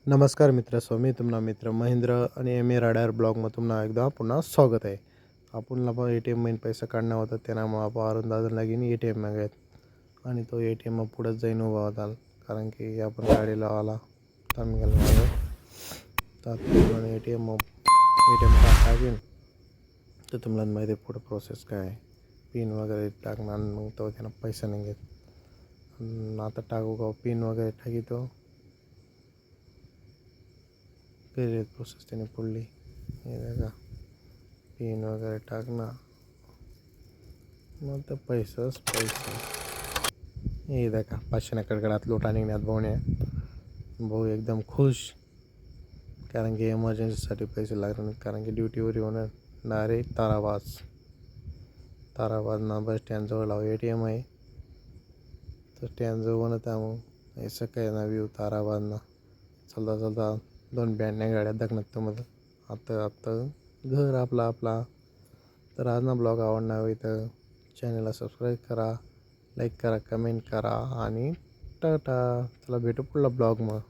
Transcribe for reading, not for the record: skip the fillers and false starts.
नमस्कार मित्र मी तुम्हाला मित्र महेंद्र आणि एम ए राडार ब्लॉगमध्ये तुम्हाला एकदा पुन्हा स्वागत आहे. आपणला पण ए-टी-एम मधून पैसा काढणं होतं त्यामुळे आपण दादन लागीन ए-टी-एम मागत आणि तो ए-टी-एम मग पुढे जाईन उभा होता कारण की आपण गाडी लावायला तामिळ मागं तर ए-टी-एम टाकीन तर तुम्हाला माहिती आहे पुढे प्रोसेस काय आहे. पिन वगैरे टाकणार मग तो त्यांना पैसा नाही घेत. आता टाकू का पिन वगैरे टाकीतो फिर प्रोसेस त्याने पुढली हे बघा पिन वगैरे टाकणं मग तर पैसाच पैसा. हे देखा 500 कडकडात लोटा निघण्यात भाऊ एकदम खुश कारण की एमर्जन्सीसाठी पैसे लागणार नाहीत कारण की ड्युटीवर येऊन डायरेक्ट ताराबादना बस स्टँडजवळ लाव ए-टी-एम आहे तर स्टँडजवळ त्यामुळं हे सकाळी ना व्ह्यू ताराबादना चलता 2 बँडने गाड्या दगनत मध्ये आता घर आपला तर आज ना ब्लॉग आवडणार हवी तर चॅनलला सबस्क्राईब करा, लाईक करा, कमेंट करा आणि टाटा. चला भेटू पुढला ब्लॉग मग.